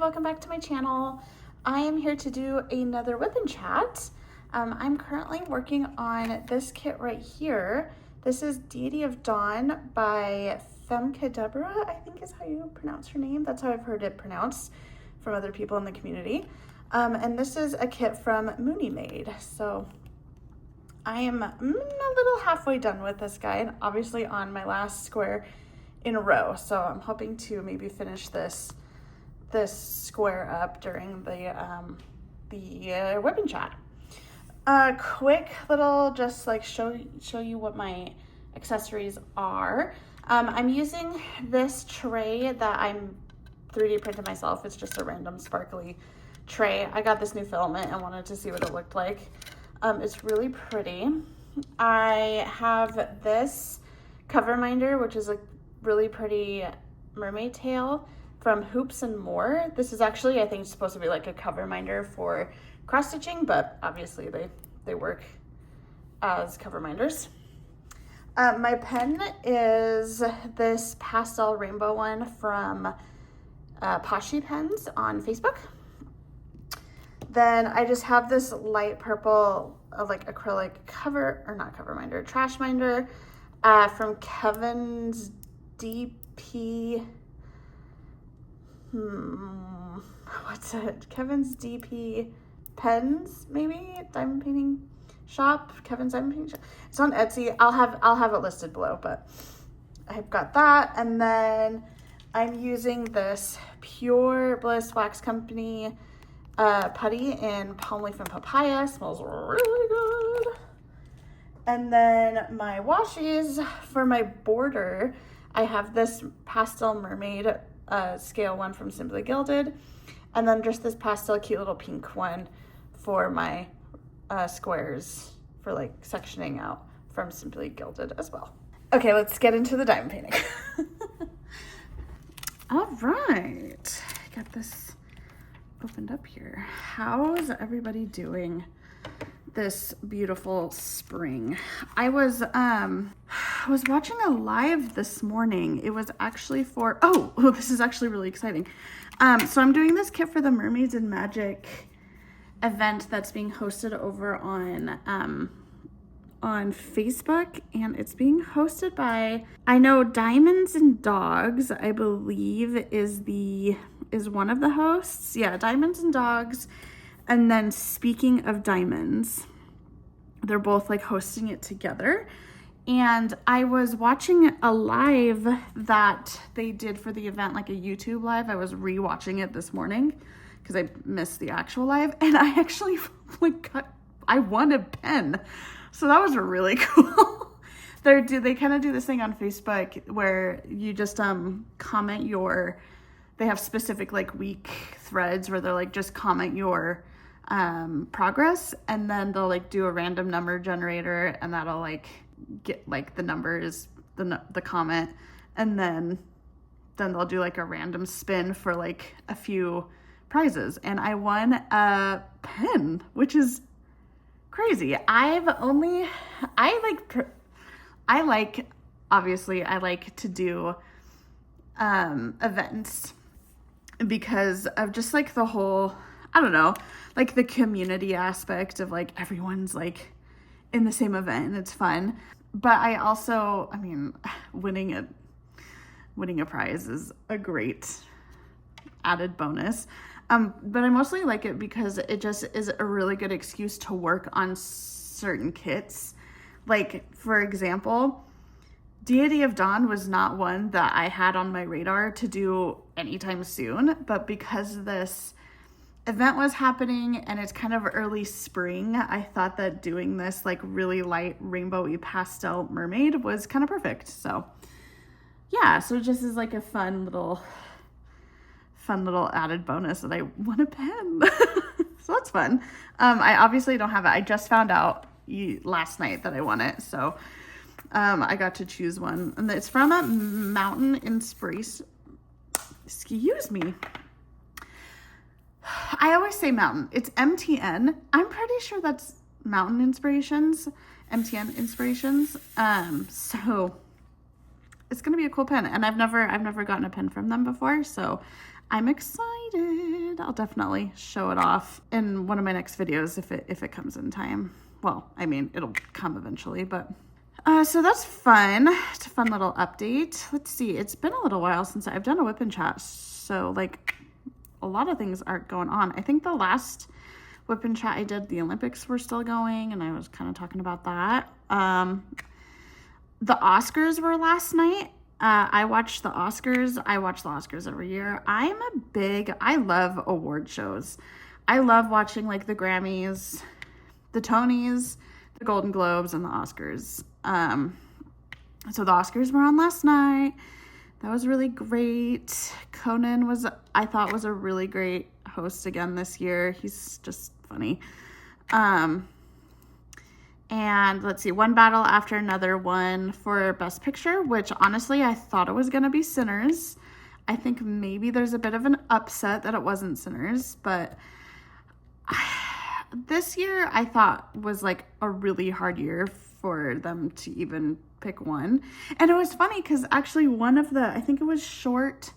welcome back to my channel. I am here to do another WIP chat. I'm currently working on this kit right here. This is Diety of Dawn by Femke Deborah, I think is how you pronounce her name. That's how I've heard it pronounced from other people in the community. And this is a kit from Munimade. So I am a little halfway done with this guy, and obviously on my last square in a row. So I'm hoping to maybe finish this square up during the WIP chat. Quick little, just like show you what my accessories are. I'm using this tray that I'm 3D printed myself. It's just a random sparkly tray. I got this new filament and wanted to see what it looked like. It's really pretty. I have this cover minder, which is a really pretty mermaid tail from Hoops and More. This is actually, I think, supposed to be like a cover minder for cross stitching, but obviously they work as cover minders. My pen is this pastel rainbow one from Washi Pens on Facebook. Then I just have this light purple like acrylic trash minder from KevinsDPPens. KevinsDPPens, maybe? Diamond painting shop. Kevin's Diamond Painting Shop. It's on Etsy. I'll have it listed below, but I've got that. And then I'm using this Pure Bliss Wax Company putty in palm leaf and papaya. Smells really good. And then my washies for my border, I have this pastel mermaid scale one from Simply Gilded, and then just this pastel cute little pink one for my squares for like sectioning out from Simply Gilded as well. Okay, let's get into the diamond painting. All right, got this opened up here. How's everybody doing this beautiful spring? I was watching a live this morning. It was actually for, oh, this is actually really exciting. So I'm doing this kit for the Mermaids and Magic event that's being hosted over on Facebook, and it's being hosted by, I know Diamonds and Dogs, I believe is one of the hosts. Yeah, Diamonds and Dogs. And then Speaking of Diamonds, they're both like hosting it together. And I was watching a live that they did for the event, like a YouTube live. I was rewatching it this morning because I missed the actual live, and I actually I won a pen. So that was really cool. They kind of do this thing on Facebook where you just comment they have specific like week threads where they're like, just comment your progress, and then they'll like do a random number generator, and that'll like get like the numbers, the comment, and then they'll do like a random spin for like a few prizes, and I won a pen, which is crazy. I like to do events because of just like the whole, I don't know, like the community aspect of like everyone's like in the same event and it's fun. But I also, I mean, winning a prize is a great added bonus. But I mostly like it because it just is a really good excuse to work on certain kits. Like, for example, Diety of Dawn was not one that I had on my radar to do anytime soon, but because this event was happening and it's kind of early spring, I thought that doing this like really light rainbowy pastel mermaid was kind of perfect. So yeah, so it just is like a fun little added bonus that I won a pen. So that's fun. I obviously don't have it. I just found out last night that I won it. So I got to choose one, and it's from a Mountain Inspiration. Excuse me. I always say Mountain. It's MTN. I'm pretty sure that's Mountain Inspirations, MTN Inspirations. So it's gonna be a cool pen, and I've never gotten a pen from them before, so I'm excited. I'll definitely show it off in one of my next videos if it comes in time. Well, I mean, it'll come eventually, but so that's fun. It's a fun little update. Let's see. It's been a little while since I've done a WIP chat, so like a lot of things aren't going on. I think the last WIP chat I did, the Olympics were still going, and I was kind of talking about that. The Oscars were last night. I watched the Oscars. I watch the Oscars every year. I love award shows. I love watching like the Grammys, the Tonys, the Golden Globes, and the Oscars. So the Oscars were on last night. That was really great. Conan I thought was a really great host again this year. He's just funny. And let's see, One Battle After Another won for Best Picture, which honestly, I thought it was going to be Sinners. I think maybe there's a bit of an upset that it wasn't Sinners, but this year I thought was like a really hard year for them to even pick one. And it was funny because actually one of the, I think it was short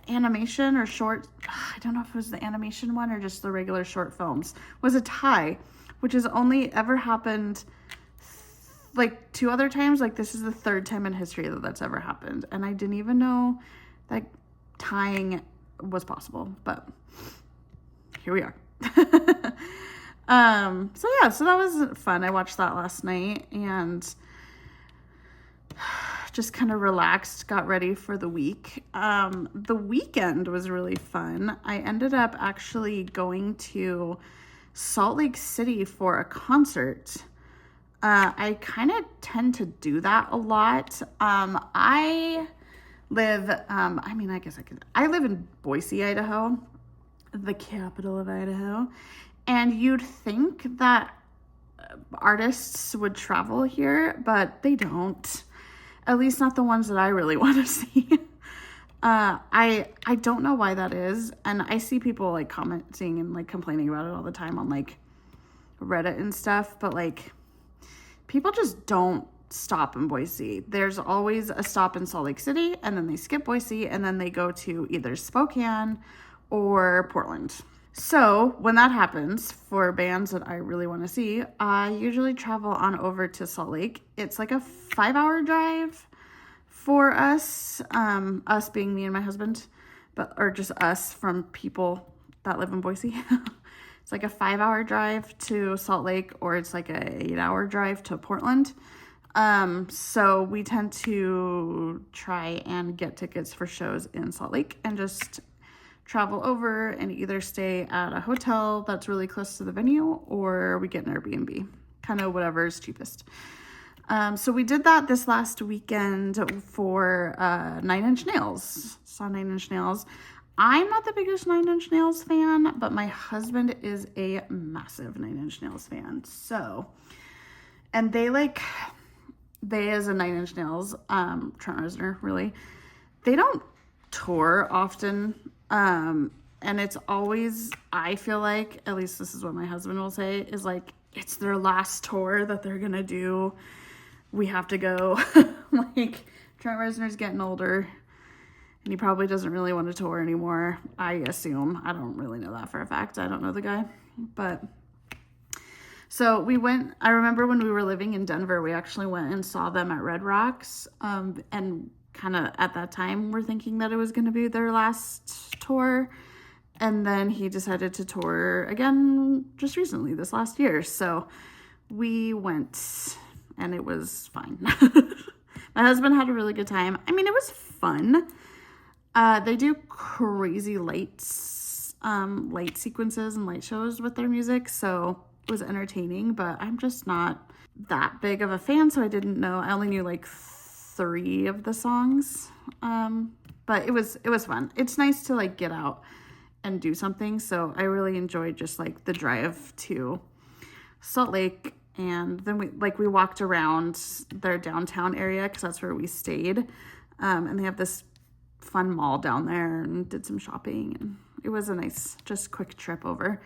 animation or short, I don't know if it was the animation one or just the regular short films, was a tie, which has only ever happened like 2 other times. Like this is the 3rd time in history that that's ever happened. And I didn't even know that tying was possible, but here we are. So yeah, so that was fun. I watched that last night and just kind of relaxed, got ready for the week. The weekend was really fun. I ended up actually going to Salt Lake City for a concert. I kind of tend to do that a lot. I live in Boise, Idaho, the capital of Idaho. And you'd think that artists would travel here, but they don't. At least not the ones that I really want to see. I don't know why that is. And I see people like commenting and like complaining about it all the time on like Reddit and stuff, but like people just don't stop in Boise. There's always a stop in Salt Lake City, and then they skip Boise, and then they go to either Spokane or Portland. So when that happens for bands that I really want to see, I usually travel on over to Salt Lake. It's like a 5-hour drive for us, us being me and my husband, or just us from people that live in Boise. It's like a 5-hour drive to Salt Lake, or it's like a 8-hour drive to Portland. So we tend to try and get tickets for shows in Salt Lake and just travel over and either stay at a hotel that's really close to the venue, or we get an Airbnb, kind of whatever is cheapest. So we did that this last weekend for 9 Inch Nails. Saw 9 Inch Nails. I'm not the biggest 9 Inch Nails fan, but my husband is a massive 9 Inch Nails fan. So, and they as a 9 Inch Nails, Trent Reznor, really, they don't tour often. And it's always, I feel like, at least this is what my husband will say, is like, it's their last tour that they're gonna do. We have to go. Like, Trent Reznor's getting older, and he probably doesn't really want to tour anymore, I assume. I don't really know that for a fact. I don't know the guy. But, so we went, I remember when we were living in Denver, we actually went and saw them at Red Rocks, and kind of at that time we're thinking that it was going to be their last tour, and then he decided to tour again just recently, this last year. So we went, and it was fine. My husband had a really good time. I mean, it was fun. They do crazy light sequences and light shows with their music, so it was entertaining, but I'm just not that big of a fan, so I didn't know. I only knew like 3 of the songs, but it was fun. It's nice to like get out and do something, so I really enjoyed just like the drive to Salt Lake, and then we walked around their downtown area because that's where we stayed, and they have this fun mall down there, and did some shopping, and it was a nice just quick trip over.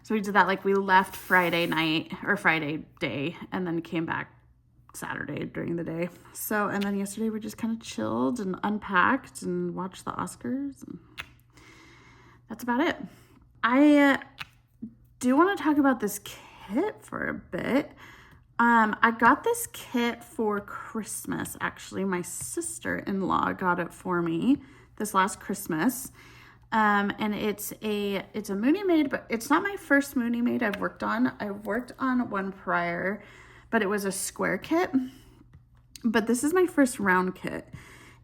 So we did that. Like, we left Friday night or Friday day, and then came back Saturday during the day. So, and then yesterday we just kind of chilled and unpacked and watched the Oscars. And that's about it. I do want to talk about this kit for a bit. I got this kit for Christmas. Actually, my sister-in-law got it for me this last Christmas. And it's a Munimade, but it's not my first Munimade I've worked on. I worked on one prior, but it was a square kit. But this is my first round kit.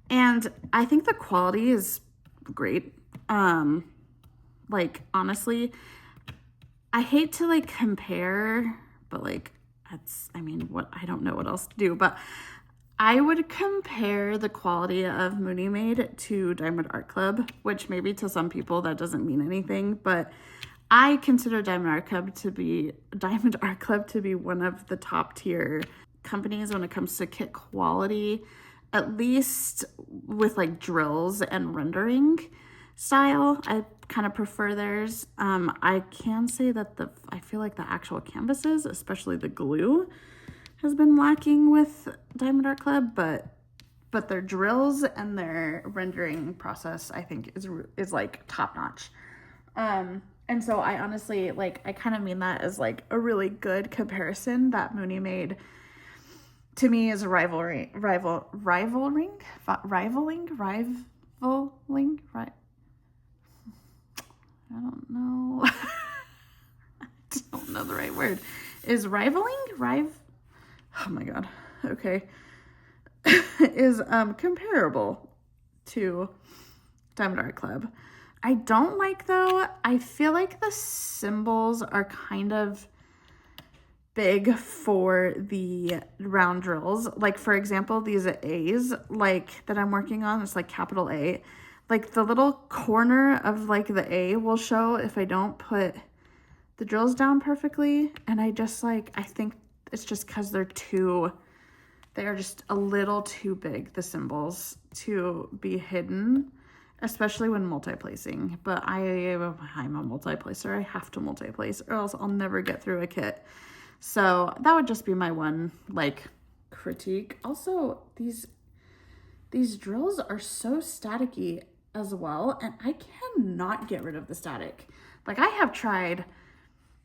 And I think the quality is great. Like, honestly, I hate to like compare, but like, I mean, I don't know what else to do, but I would compare the quality of Munimade to Diamond Art Club, which maybe to some people that doesn't mean anything, but I consider Diamond Art Club to be one of the top tier companies when it comes to kit quality, at least with like drills and rendering style. I kind of prefer theirs. I can say that I feel like the actual canvases, especially the glue, has been lacking with Diamond Art Club, but their drills and their rendering process, I think, is like top notch. And so I honestly, like, I kind of mean that as like a really good comparison that Munimade to me is rivaling, I don't know. I don't know the right word. Is rivaling? Oh my God. Okay. Is comparable to Diamond Art Club. I don't like, though, I feel like the symbols are kind of big for the round drills. Like, for example, these A's, like, that I'm working on, it's like capital A. Like, the little corner of, like, the A will show if I don't put the drills down perfectly. And I just, like, I think it's just because they are just a little too big, the symbols, to be hidden, especially when multi-placing. But I'm a multi-placer. I have to multi-place or else I'll never get through a kit. So that would just be my one, like, critique. Also, these drills are so staticky as well, and I cannot get rid of the static. Like, I have tried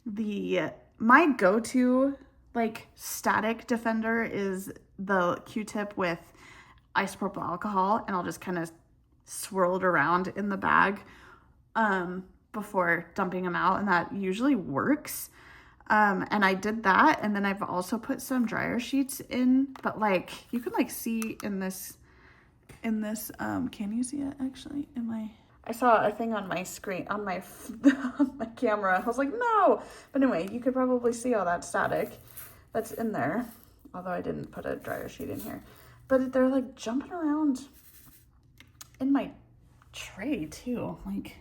my go-to, like, static defender is the Q-tip with isopropyl alcohol, and I'll just kind of swirl it around in the bag before dumping them out, and that usually works. And I did that, and then I've also put some dryer sheets in, but like, you can like see in this, can you see it actually? I saw a thing on my screen, on my camera. I was like, no. But anyway, you could probably see all that static that's in there. Although I didn't put a dryer sheet in here. But they're like jumping around in my tray too. Like,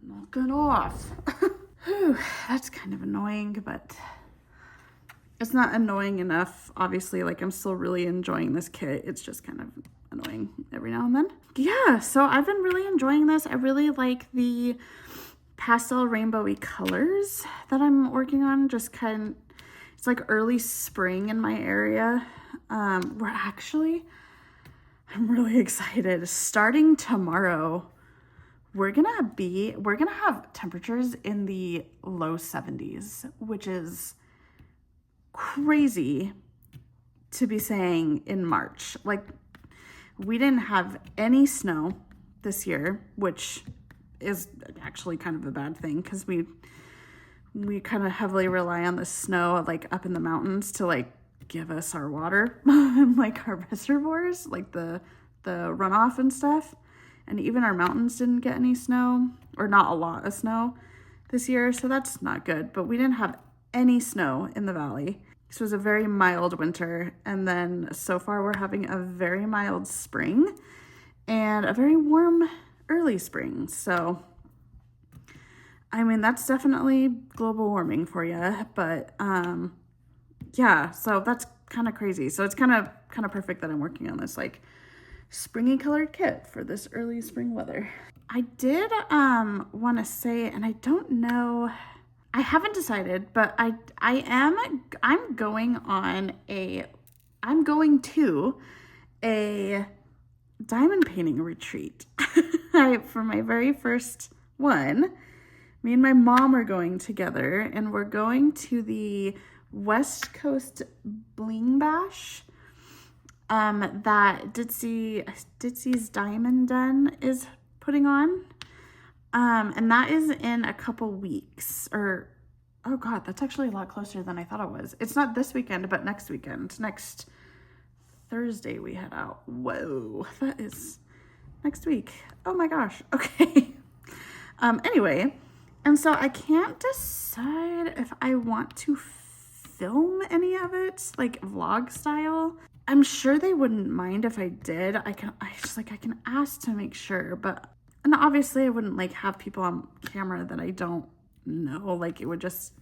knock it off. Whew, that's kind of annoying, but it's not annoying enough. Obviously, like, I'm still really enjoying this kit. It's just kind of annoying every now and then. Yeah, so I've been really enjoying this. I really like the pastel rainbowy colors that I'm working on. Just it's like early spring in my area. I'm really excited. Starting tomorrow, we're gonna have temperatures in the low 70s, which is crazy to be saying in March. Like, we didn't have any snow this year, which is actually kind of a bad thing because we kind of heavily rely on the snow, like, up in the mountains to, like, give us our water and, like, our reservoirs, like the runoff and stuff. And even our mountains didn't get any snow, or not a lot of snow this year, so that's not good. But we didn't have any snow in the valley. This was a very mild winter, and then so far we're having a very mild spring and a very warm early spring. So, I mean, that's definitely global warming for you, but yeah, so that's kind of crazy. So it's kind of perfect that I'm working on this, like, springy colored kit for this early spring weather. I did want to say, and I don't know, I haven't decided, but I'm going on a I'm going to a diamond painting retreat. For my very first one, me and my mom are going together, and we're going to the West Coast Bling Bash that Ditsy's Diamond Den is putting on. And that is in a couple weeks, or, oh God, that's actually a lot closer than I thought it was. It's not this weekend, but next weekend. Next Thursday we head out. Whoa, that is next week. Oh my gosh. Okay. Anyway, and so I can't decide if I want to film any of it, like vlog style. I'm sure they wouldn't mind if I did. I can ask to make sure, and obviously I wouldn't like have people on camera that I don't know. Like, it would just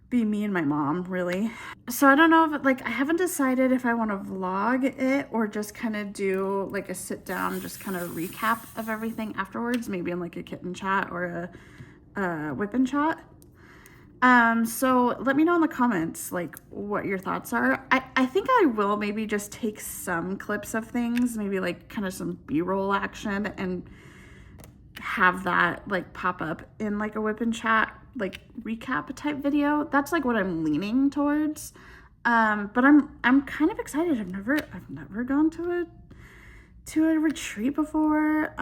be me and my mom, really. So I don't know if I haven't decided if I want to vlog it or just kind of do like a sit down, just kind of recap of everything afterwards, maybe in like a kitten chat or a WIP chat. So let me know in the comments, like, what your thoughts are. I think I will maybe just take some clips of things, maybe like kind of some B-roll action, and have that like pop up in like a WIP chat, like recap type video. That's like what I'm leaning towards. But I'm kind of excited. I've never gone to a retreat before.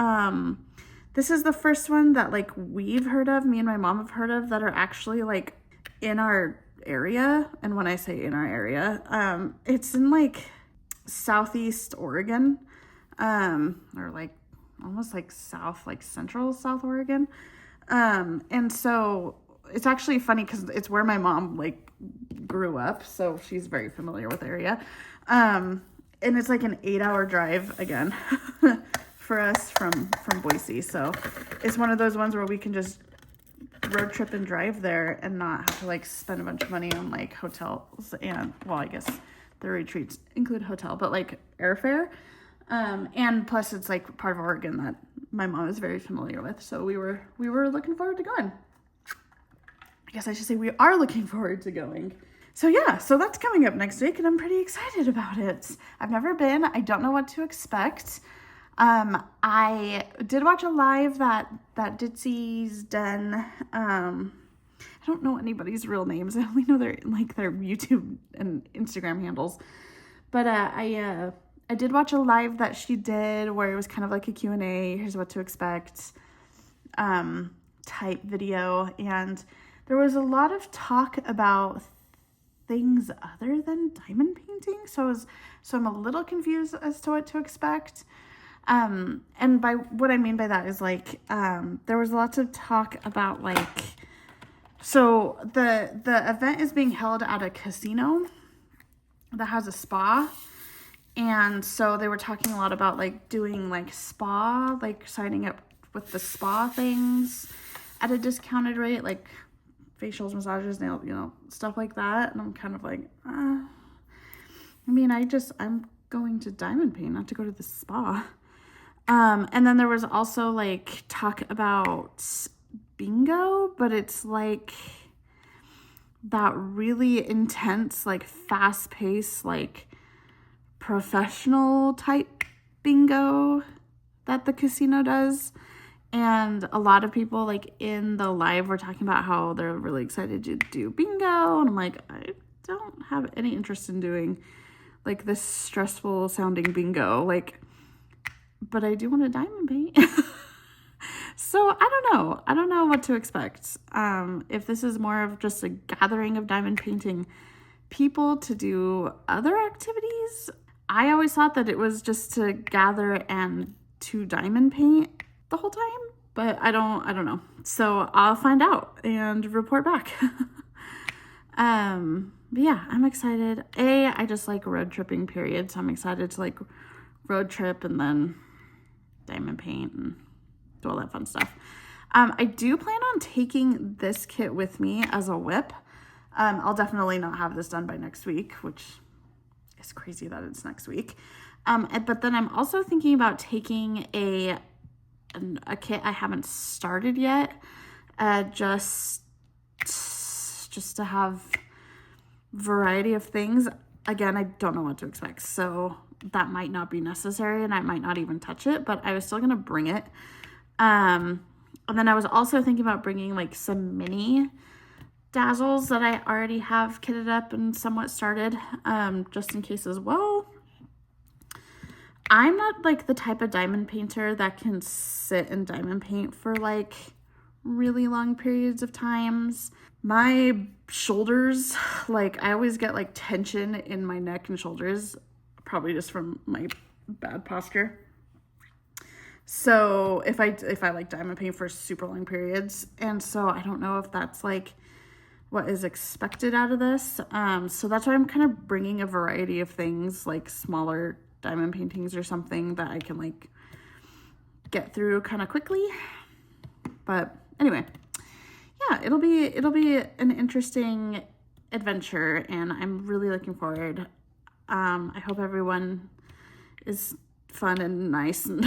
This is the first one that like we've heard of, me and my mom have heard of, that are actually like in our area. And when I say in our area, it's in like Southeast Oregon, or like almost like central South Oregon. And so it's actually funny because it's where my mom like grew up, so she's very familiar with the area. And it's like an 8-hour drive again for us from Boise. So it's one of those ones where we can just road trip and drive there and not have to like spend a bunch of money on like hotels, and, well, I guess the retreats include hotel, but like airfare. And plus it's like part of Oregon that my mom is very familiar with. So we were looking forward to going. I guess I should say we are looking forward to going. So yeah, so that's coming up next week and I'm pretty excited about it. I've never been, I don't know what to expect. I did watch a live that Ditsy's done. I don't know anybody's real names. I only know their YouTube and Instagram handles. But I did watch a live that she did where it was kind of like a Q&A, here's what to expect type video. And there was a lot of talk about things other than diamond painting. So I'm a little confused as to what to expect. And by what I mean by that is like, there was lots of talk about like, so the event is being held at a casino that has a spa. And so they were talking a lot about like doing like spa, like signing up with the spa things at a discounted rate, like facials, massages, nail, stuff like that. And I'm kind of like, I'm going to diamond paint, not to go to the spa. And then there was also like talk about bingo, but it's like that really intense, like fast paced, like professional type bingo that the casino does. And a lot of people like in the live were talking about how they're really excited to do bingo. And I'm like, I don't have any interest in doing like this stressful sounding bingo. Like, but I do want to diamond paint. So I don't know what to expect. If this is more of just a gathering of diamond painting people to do other activities. I always thought that it was just to gather and to diamond paint the whole time, but I don't know. So I'll find out and report back. But yeah, I'm excited. I just like road tripping, period. So I'm excited to like road trip and then diamond paint and do all that fun stuff. I do plan on taking this kit with me as a WIP. I'll definitely not have this done by next week, which is crazy that it's next week. But then I'm also thinking about taking a kit I haven't started yet, just to have variety of things. again, I don't know what to expect. So that might not be necessary and I might not even touch it, but I was still going to bring it. And then I was also thinking about bringing like some mini dazzles that I already have kitted up and somewhat started, just in case as well. I'm not like the type of diamond painter that can sit and diamond paint for like really long periods of times. My shoulders, like I always get like tension in my neck and shoulders, probably just from my bad posture. So if I like diamond paint for super long periods, and so I don't know if that's like what is expected out of this. So that's why I'm kind of bringing a variety of things, like smaller diamond paintings or something that I can like get through kind of quickly. But anyway, yeah, it'll be an interesting adventure and I'm really looking forward. I hope everyone is fun and nice and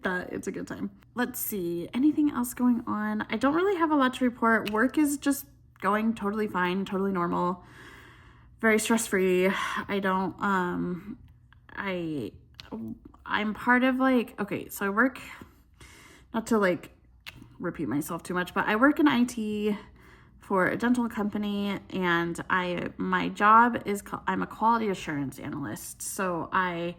that it's a good time. Let's see, anything else going on? I don't really have a lot to report. Work is just going totally fine, totally normal, very stress-free. I don't, I'm part of like, okay, so I work, not to like repeat myself too much, but I work in IT for a dental company and my job is, I'm a quality assurance analyst. So I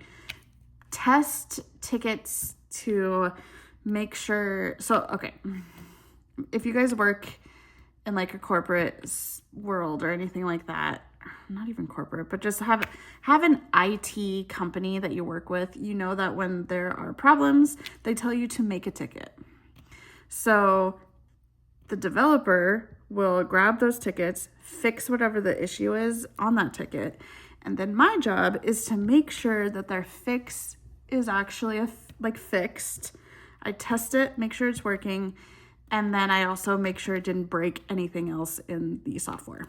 test tickets to make sure, so, okay, if you guys work in like a corporate world or anything like that, not even corporate, but just have an IT company that you work with, you know that when there are problems, they tell you to make a ticket. So the developer will grab those tickets, fix whatever the issue is on that ticket, and then my job is to make sure that their fix is actually fixed. I test it, make sure it's working, and then I also make sure it didn't break anything else in the software.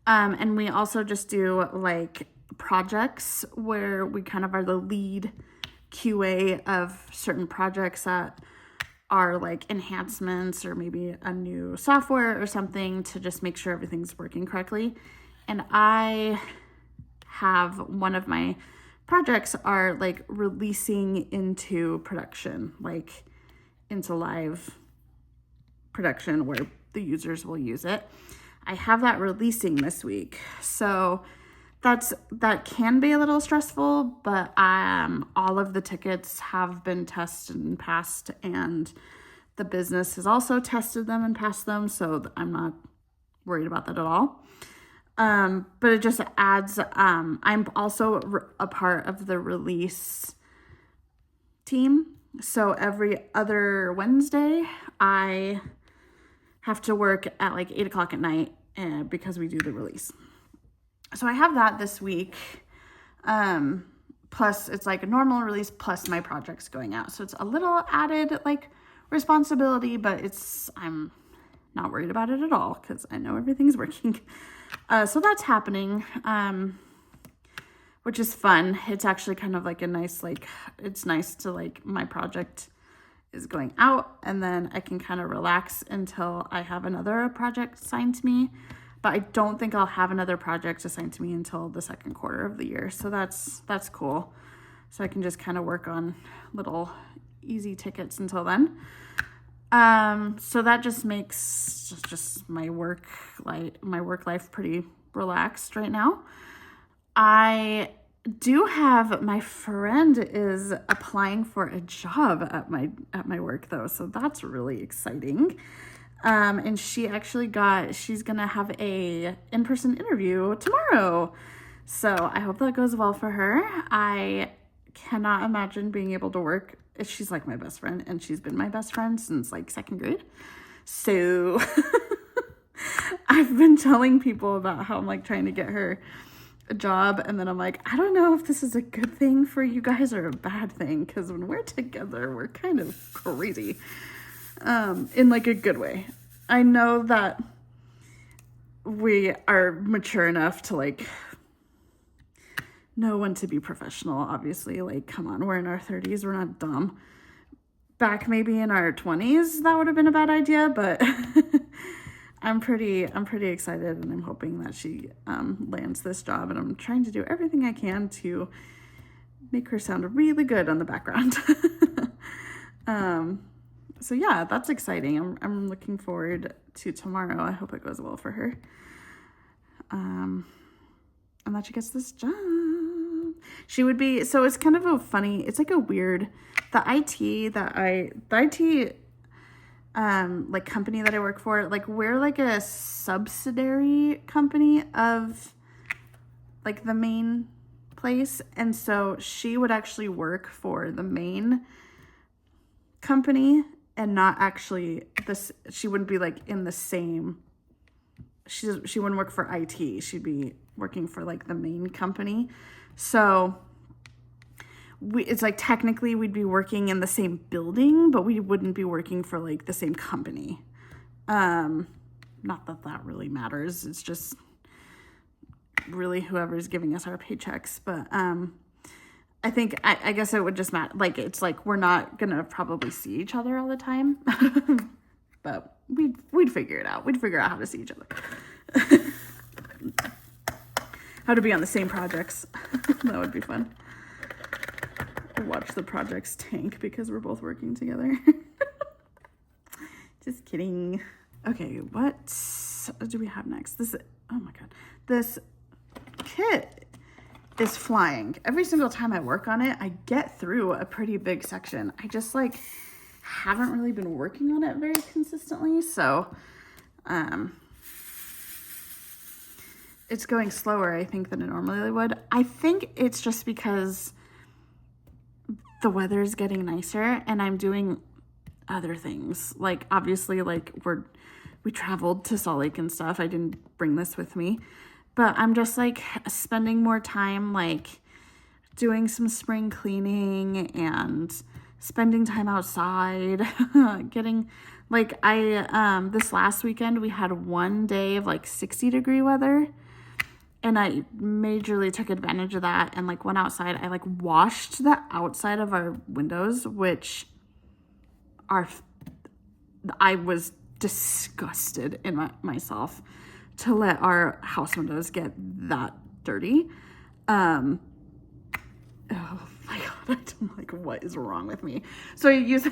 And we also just do like projects where we kind of are the lead QA of certain projects that are like enhancements or maybe a new software or something to just make sure everything's working correctly. And I have one of my projects are like releasing into production, like into live production where the users will use it. I have that releasing this week. So that can be a little stressful, but all of the tickets have been tested and passed, and the business has also tested them and passed them, so I'm not worried about that at all. But it just adds, I'm also a part of the release team. So every other Wednesday, I have to work at like 8 o'clock at night because we do the release. So I have that this week. Plus it's like a normal release plus my projects going out. So it's a little added like responsibility, but I'm not worried about it at all because I know everything's working. So that's happening, which is fun. It's actually kind of like a nice, like, it's nice to like my project is going out and then I can kind of relax until I have another project assigned to me. But I don't think I'll have another project assigned to me until the second quarter of the year. So that's cool. So I can just kind of work on little easy tickets until then. So that just makes just my work life pretty relaxed right now. I do have, my friend is applying for a job at my work though. So that's really exciting. And she actually she's gonna have a in-person interview tomorrow. So I hope that goes well for her. I cannot imagine being able to work. She's like my best friend and she's been my best friend since like second grade. So I've been telling people about how I'm like trying to get her a job. And then I'm like, I don't know if this is a good thing for you guys or a bad thing. Cause when we're together, we're kind of crazy. In like a good way. I know that we are mature enough to like know when to be professional, obviously. Like, come on, we're in our 30s, we're not dumb. Back maybe in our 20s, that would have been a bad idea, but I'm pretty excited, and I'm hoping that she lands this job, and I'm trying to do everything I can to make her sound really good on the background. So yeah, that's exciting. I'm looking forward to tomorrow. I hope it goes well for her. And that she gets this job. She would be, so it's kind of a funny, it's like a weird, the IT like company that I work for, like we're like a subsidiary company of like the main place. And so she would actually work for the main company and not actually this, she wouldn't be like in the same, she wouldn't work for IT. She'd be working for like the main company. So it's like technically we'd be working in the same building, but we wouldn't be working for like the same company. Not that that really matters. It's just really whoever's giving us our paychecks. But I think, I guess it would just matter. Like, it's like we're not going to probably see each other all the time. But we'd figure it out. We'd figure out how to see each other. How to be on the same projects. That would be fun. Watch the projects tank because we're both working together. Just kidding. Okay, what do we have next? This, oh my god, this kit is flying. Every single time I work on it, I get through a pretty big section. I just like haven't really been working on it very consistently, so it's going slower, I think, than it normally would. I think it's just because the weather is getting nicer and I'm doing other things. Like, obviously, like we traveled to Salt Lake and stuff. I didn't bring this with me, but I'm just like spending more time like doing some spring cleaning and spending time outside. Getting like this last weekend we had one day of like 60-degree weather. And I majorly took advantage of that and like went outside. I like washed the outside of our windows, which I was disgusted in myself to let our house windows get that dirty. Oh my god, I'm like, what is wrong with me? So I use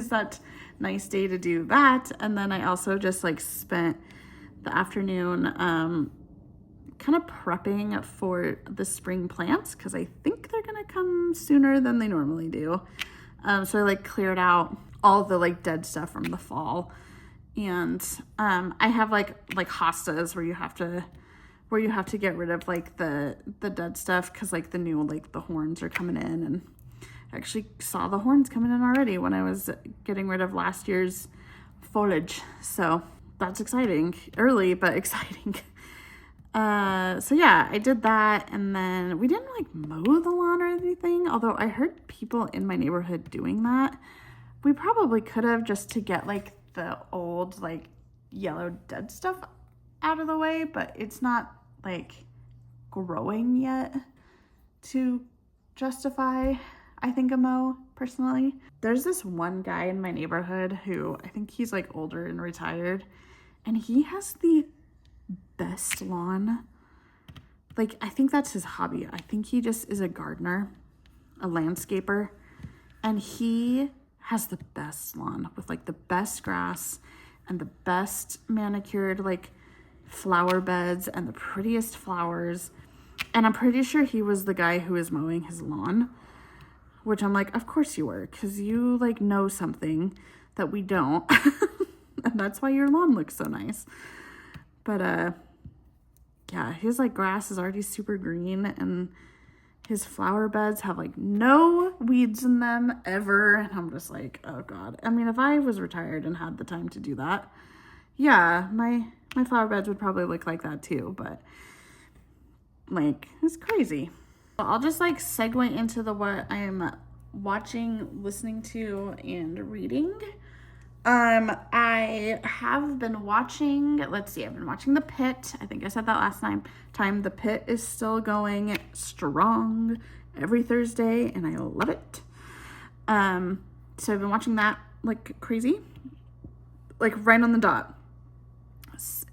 that nice day to do that, and then I also just like spent the afternoon kind of prepping for the spring plants because I think they're gonna come sooner than they normally do. So I like cleared out all the like dead stuff from the fall, and I have like hostas where you have to get rid of like the dead stuff because like the new like the horns are coming in, and I actually saw the horns coming in already when I was getting rid of last year's foliage. So that's exciting, early but exciting. So yeah, I did that, and then we didn't like mow the lawn or anything, although I heard people in my neighborhood doing that. We probably could have, just to get like the old like yellow dead stuff out of the way, but it's not like growing yet to justify, I think, a mow personally. There's this one guy in my neighborhood who I think he's like older and retired, and he has the best lawn. Like, I think that's his hobby. I think he just is a gardener, a landscaper, and he has the best lawn with like the best grass and the best manicured like flower beds and the prettiest flowers. And I'm pretty sure he was the guy who is mowing his lawn, which I'm like, of course you were, because you like know something that we don't. And that's why your lawn looks so nice. But yeah, his like grass is already super green, and his flower beds have like no weeds in them ever. And I'm just like, oh god. I mean, if I was retired and had the time to do that, yeah, my flower beds would probably look like that too. But like, it's crazy. So I'll just like segue into what I am watching, listening to, and reading. I have been watching, let's see, I've been watching The Pit. I think I said that last time. The Pit is still going strong every Thursday, and I love it. So I've been watching that like crazy, like right on the dot.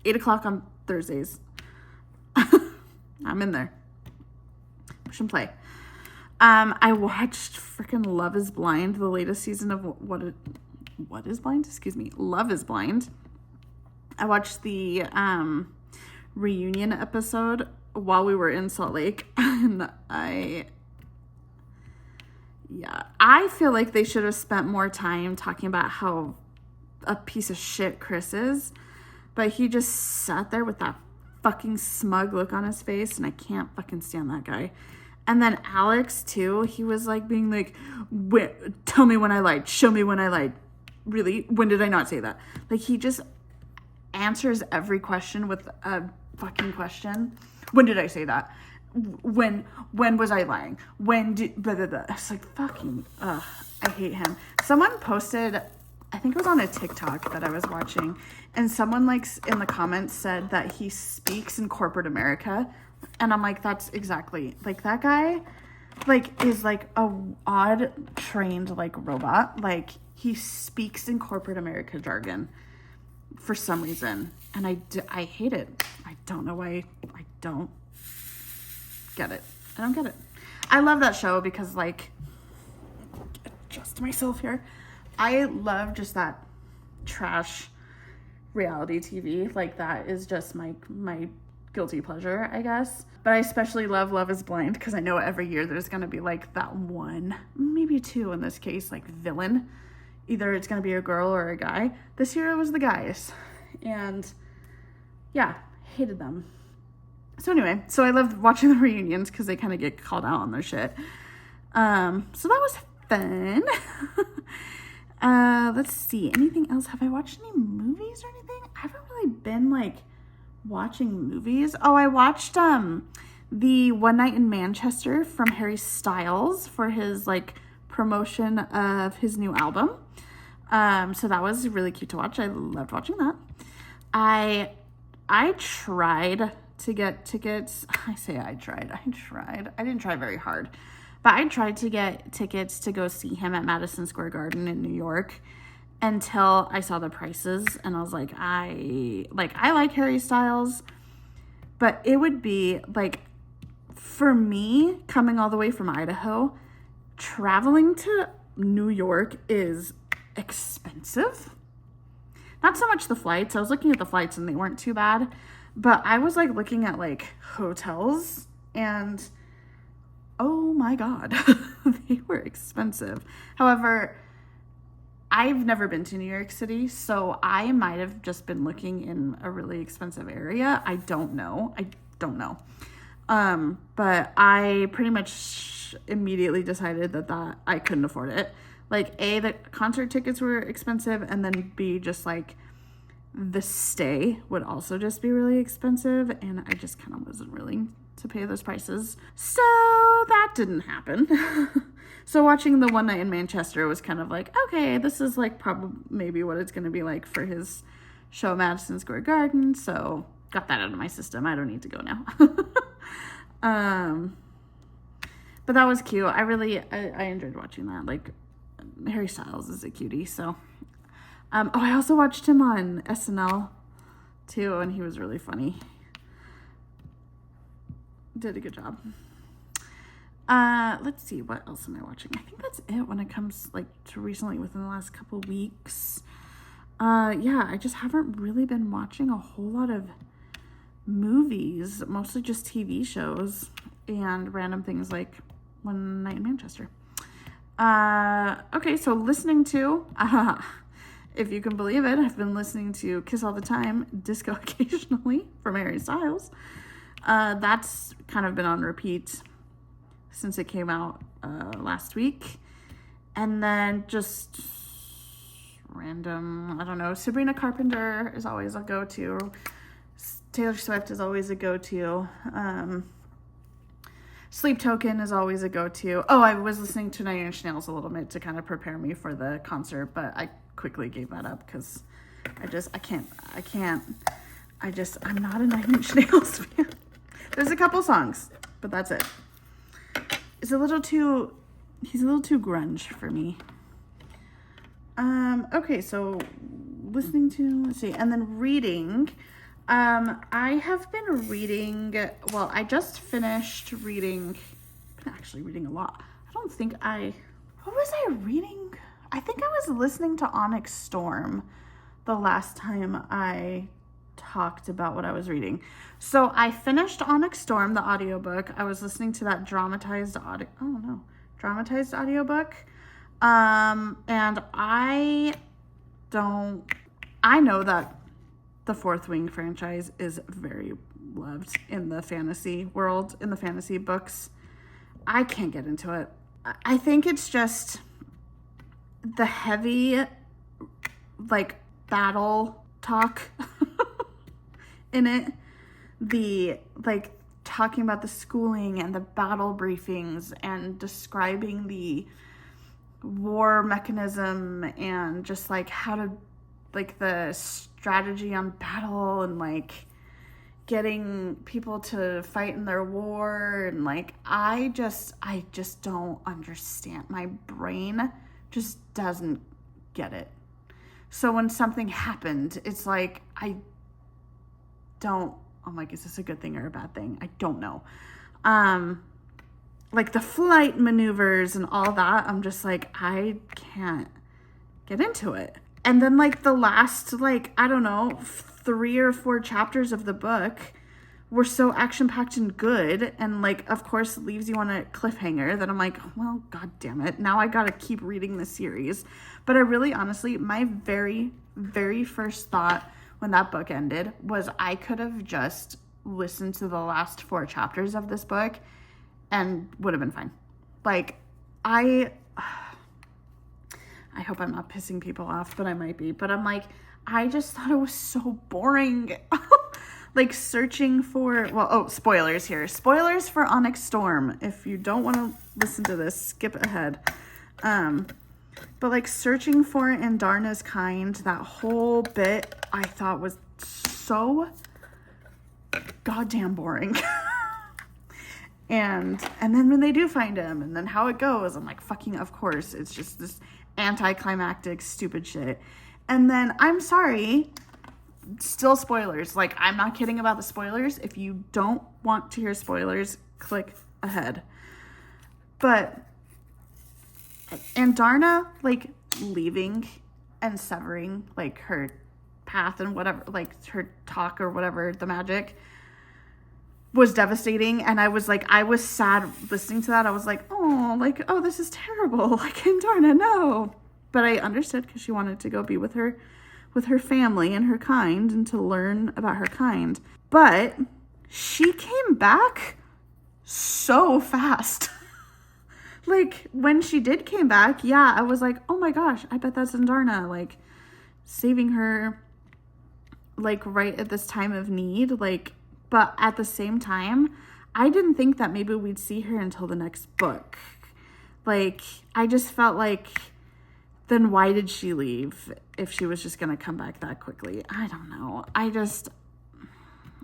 8 o'clock on Thursdays. I'm in there. Push and play. I watched freaking Love is Blind, the latest season of What is Blind? Excuse me. Love is Blind. I watched the reunion episode while we were in Salt Lake, and I feel like they should have spent more time talking about how a piece of shit Chris is, but he just sat there with that fucking smug look on his face, and I can't fucking stand that guy. And then Alex too, he was like being like, tell me when I lied, show me when I lied. Really? When did I not say that? Like, he just answers every question with a fucking question. When did I say that? When was I lying? When did blah, blah, blah. It's like fucking I hate him. Someone posted, I think it was on a TikTok that I was watching, and someone like in the comments said that he speaks in corporate America, and I'm like, that's exactly like that guy like is like a odd trained like robot. Like, he speaks in corporate America jargon for some reason, and I hate it. I don't know why. I don't get it. I don't get it. I love that show because, like, adjust myself here. I love just that trash reality TV. Like, that is just my guilty pleasure, I guess. But I especially love Love is Blind because I know every year there's going to be like that one, maybe two in this case, like villain. Either it's going to be a girl or a guy. This year it was the guys. And yeah, hated them. So anyway, so I loved watching the reunions because they kind of get called out on their shit. So that was fun. Let's see. Anything else? Have I watched any movies or anything? I haven't really been like watching movies. Oh, I watched the One Night in Manchester from Harry Styles for his like promotion of his new album. So that was really cute to watch. I loved watching that. I tried to get tickets. I say I tried. I didn't try very hard. But I tried to get tickets to go see him at Madison Square Garden in New York until I saw the prices, and I was like, I like Harry Styles, but it would be like, for me, coming all the way from Idaho, traveling to New York is expensive. Not so much the flights. I was looking at the flights and they weren't too bad, but I was like looking at like hotels, and oh my God, they were expensive. However, I've never been to New York City, so I might have just been looking in a really expensive area. I don't know. But I pretty much immediately decided that I couldn't afford it. Like, A, the concert tickets were expensive, and then B, just like the stay would also just be really expensive, and I just kind of wasn't willing to pay those prices. So that didn't happen. So watching the One Night in Manchester was kind of like, okay, this is like probably maybe what it's going to be like for his show at Madison Square Garden. So got that out of my system. I don't need to go now. But that was cute. I enjoyed watching that. Like, Harry Styles is a cutie. So, I also watched him on SNL too, and he was really funny. Did a good job. Let's see, what else am I watching? I think that's it when it comes like to recently within the last couple weeks. Yeah, I just haven't really been watching a whole lot of movies, mostly just TV shows and random things like One Night in Manchester. Okay, so listening to, if you can believe it, I've been listening to Kiss All the Time, Disco Occasionally from Harry Styles. That's kind of been on repeat since it came out last week. And then just random, I don't know, Sabrina Carpenter is always a go-to. Taylor Swift is always a go-to. Sleep Token is always a go-to. Oh, I was listening to Nine Inch Nails a little bit to kind of prepare me for the concert, but I quickly gave that up because I'm not a Nine Inch Nails fan. There's a couple songs, but that's it. He's a little too grunge for me. Okay, so listening to, let's see, and then reading. I have been reading, well, I just finished reading, I've been actually reading a lot. What was I reading? I think I was listening to Onyx Storm the last time I talked about what I was reading. So I finished Onyx Storm, the audiobook. I was listening to that dramatized audiobook. And I know that the Fourth Wing franchise is very loved in the fantasy world, in the fantasy books. I can't get into it. I think it's just the heavy, like, battle talk in it. The, like, talking about the schooling and the battle briefings and describing the war mechanism and just, like, how to, like, the strategy on battle and, like, getting people to fight in their war. And, like, I just don't understand. My brain just doesn't get it. So when something happened, it's like, I'm like, is this a good thing or a bad thing? I don't know. Like the flight maneuvers and all that, I'm just like, I can't get into it. And then, like, the last, like, I don't know, 3 or 4 chapters of the book were so action-packed and good, and, like, of course, leaves you on a cliffhanger that I'm like, well, god damn it, now I gotta keep reading the series. But I really, honestly, my very, very first thought when that book ended was I could have just listened to the last 4 chapters of this book and would have been fine. Like, I hope I'm not pissing people off, but I might be. But I'm like, I just thought it was so boring. Like, searching for, spoilers here. Spoilers for Onyx Storm. If you don't want to listen to this, skip ahead. But, like, searching for Andarna's kind, that whole bit I thought was so goddamn boring. And then when they do find him, and then how it goes, I'm like, fucking, of course, it's just this anticlimactic, stupid shit. And then, I'm sorry, still spoilers. Like, I'm not kidding about the spoilers. If you don't want to hear spoilers, click ahead. But Andarna, like, leaving and severing, like, her path and whatever, like, her talk or whatever, the magic, was devastating. And I was like, I was sad listening to that. I was like, oh, this is terrible. Like, Andarna, no. But I understood because she wanted to go be with her family and her kind and to learn about her kind. But she came back so fast. Like, when she came back, yeah, I was like, oh my gosh, I bet that's Andarna, like, saving her, like, right at this time of need. Like, but at the same time, I didn't think that maybe we'd see her until the next book. Like, I just felt like, then why did she leave if she was just going to come back that quickly? I don't know.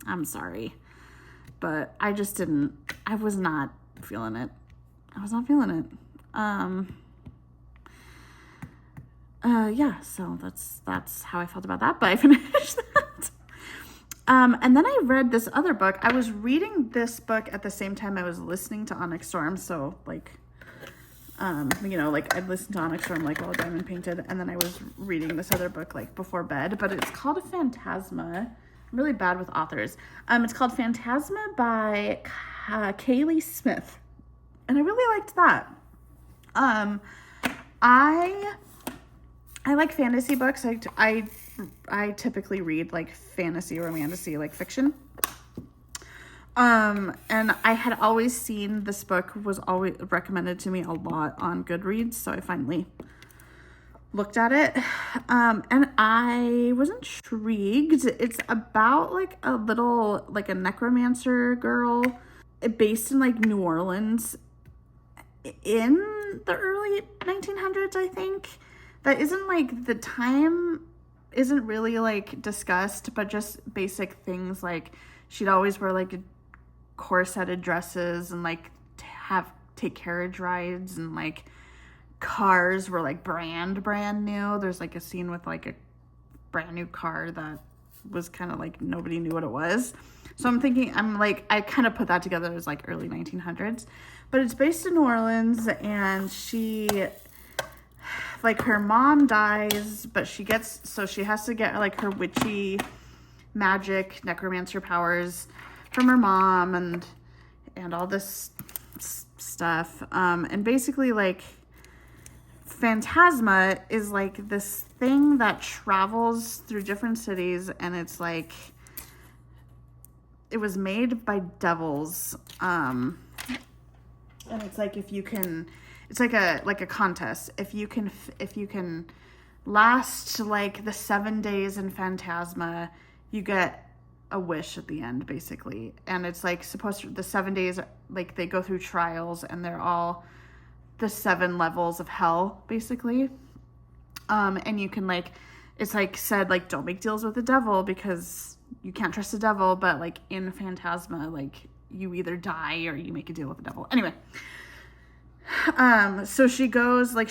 I'm sorry. But I was not feeling it. Yeah, so that's how I felt about that, but I finished that. And then I read this other book. I was reading this book at the same time I was listening to Onyx Storm, so, like, like, I'd listened to Onyx Storm, like, while Diamond painted, and then I was reading this other book, like, before bed, but it's called Phantasma. I'm really bad with authors. It's called Phantasma by Kaylee Smith, and I really liked that. I like fantasy books. I typically read, like, fantasy, romantasy, like, fiction. And I had always seen this book was always recommended to me a lot on Goodreads, so I finally looked at it. And I was intrigued. It's about, like, a little, like, a necromancer girl based in, like, New Orleans in the early 1900s, I think. That isn't, like, the time isn't really, like, discussed, but just basic things, like, she'd always wear, like, corseted dresses and, like, take carriage rides, and, like, cars were, like, brand new. There's, like, a scene with, like, a brand new car that was kind of like nobody knew what it was. So I kind of put that together as like early 1900s, but it's based in New Orleans, and her mom dies, but she has to get like her witchy magic necromancer powers from her mom and all this stuff. And basically like Phantasma is like this thing that travels through different cities, and it's like, it was made by devils. And it's like, it's like a contest. If you can last like the 7 days in Phantasma, you get a wish at the end, basically. And it's like the 7 days, like they go through trials, and they're all the 7 levels of hell, basically. And you can like, it's like said, like, don't make deals with the devil because you can't trust the devil. But like in Phantasma, like you either die or you make a deal with the devil. Anyway. So she goes, like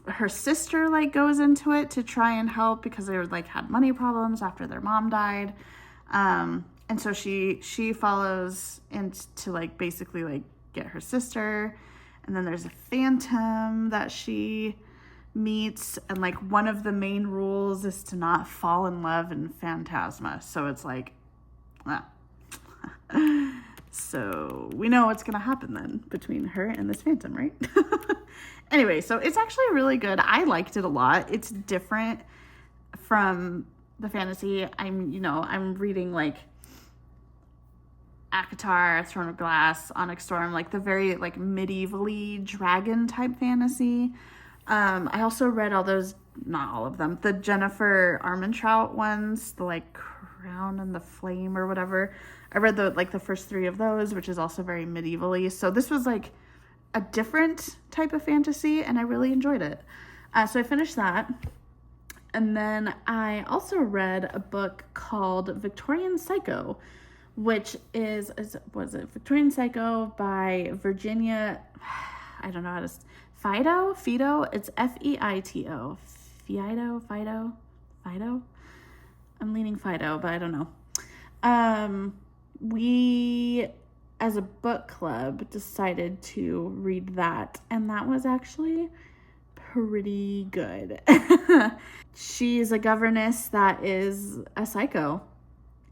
her sister like goes into it to try and help because they were like had money problems after their mom died. And so she follows into like basically like get her sister. And then there's a phantom that she meets, and like one of the main rules is to not fall in love in Phantasma. So it's like, so we know what's going to happen then between her and this phantom, right? Anyway, so it's actually really good. I liked it a lot. It's different from the fantasy. I'm reading like ACOTAR, Throne of Glass, Onyx Storm, like the very like medievally dragon type fantasy. I also read all those, not all of them, the Jennifer Armentrout ones, the like Crown and the Flame or whatever. I read the first 3 of those, which is also very medievally. So this was like a different type of fantasy, and I really enjoyed it. So I finished that. And then I also read a book called Victorian Psycho, which was it Victorian Psycho by Virginia, I don't know how to, Fido? It's Feito. Fido? I'm leaning Fido, but I don't know. We, as a book club, decided to read that, and that was actually pretty good. She's a governess that is a psycho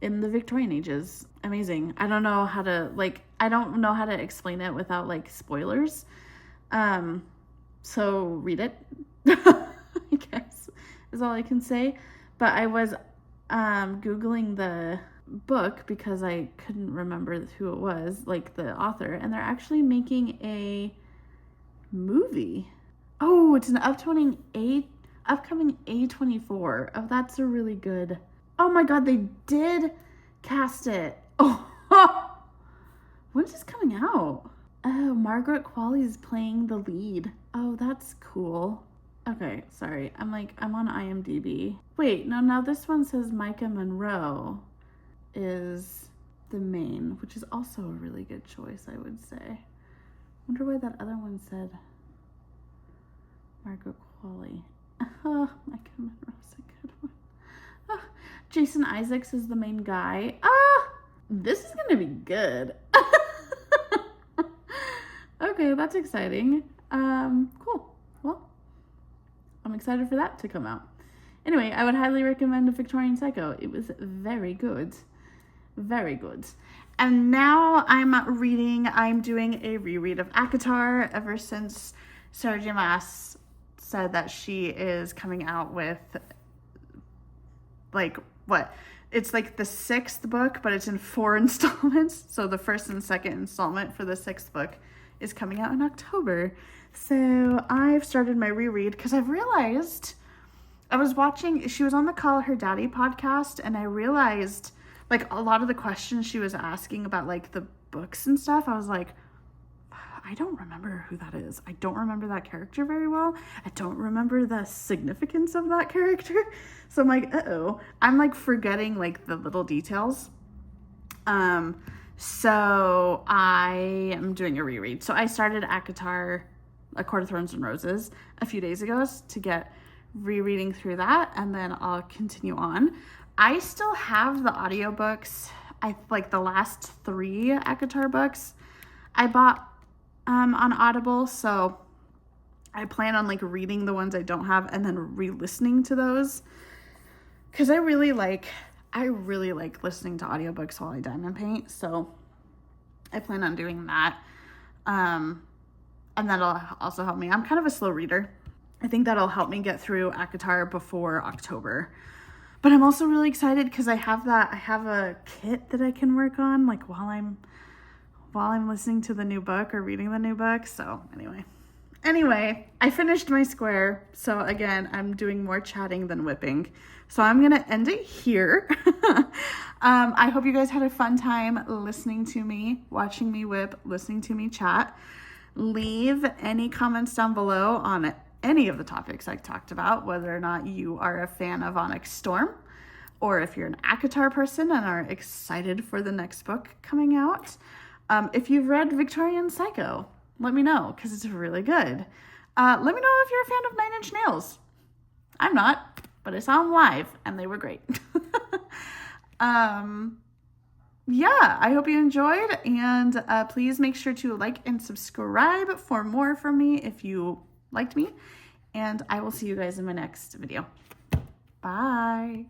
in the Victorian ages. Amazing. I don't know how to explain it without like spoilers. So read it, I guess, is all I can say. But I was Googling the book because I couldn't remember who it was, like the author, and they're actually making a movie. Oh, it's an upcoming A24. Oh, that's a really good. Oh my God, they did cast it. Oh, when's this coming out? Oh, Margaret Qualley is playing the lead. Oh, that's cool. Okay, sorry. I'm on IMDb. Wait, no, now this one says Micah Monroe is the main, which is also a really good choice, I would say. Wonder why that other one said Margaret Qualley. Oh, Micah Monroe's a good one. Oh, Jason Isaacs is the main guy. This is gonna be good. Okay, that's exciting. Cool. Well, I'm excited for that to come out. Anyway, I would highly recommend Victorian Psycho. It was very good. Very good. And now I'm doing a reread of ACOTAR ever since Sarah J. Maas said that she is coming out with, like, what? It's like the 6th book, but it's in 4 installments. So the first and second installment for the 6th book is coming out in October. So I've started my reread because I've realized, I was watching, she was on the Call Her Daddy podcast, and I realized, like, a lot of the questions she was asking about, like, the books and stuff, I was like, I don't remember who that is. I don't remember that character very well. I don't remember the significance of that character. So I'm like, uh-oh. I'm, like, forgetting, like, the little details. So I am doing a reread. So I started ACOTAR, A Court of Thorns and Roses, a few days ago to get rereading through that, and then I'll continue on. I still have the audiobooks. I like the last 3 ACOTAR books I bought on Audible, so I plan on like reading the ones I don't have and then re-listening to those, because I really like listening to audiobooks while I diamond paint, so I plan on doing that. And that'll also help me. I'm kind of a slow reader. I think that'll help me get through ACOTAR before October. But I'm also really excited because I have a kit that I can work on like while I'm listening to the new book or reading the new book. So anyway, I finished my square. So again, I'm doing more chatting than whipping. So I'm going to end it here. I hope you guys had a fun time listening to me, watching me whip, listening to me chat. Leave any comments down below on any of the topics I talked about, whether or not you are a fan of Onyx Storm, or if you're an ACOTAR person and are excited for the next book coming out. If you've read Victorian Psycho, let me know, because it's really good. Let me know if you're a fan of 9 Inch Nails. I'm not, but I saw them live, and they were great. Yeah, I hope you enjoyed, and please make sure to like and subscribe for more from me if you liked me, and I will see you guys in my next video. Bye.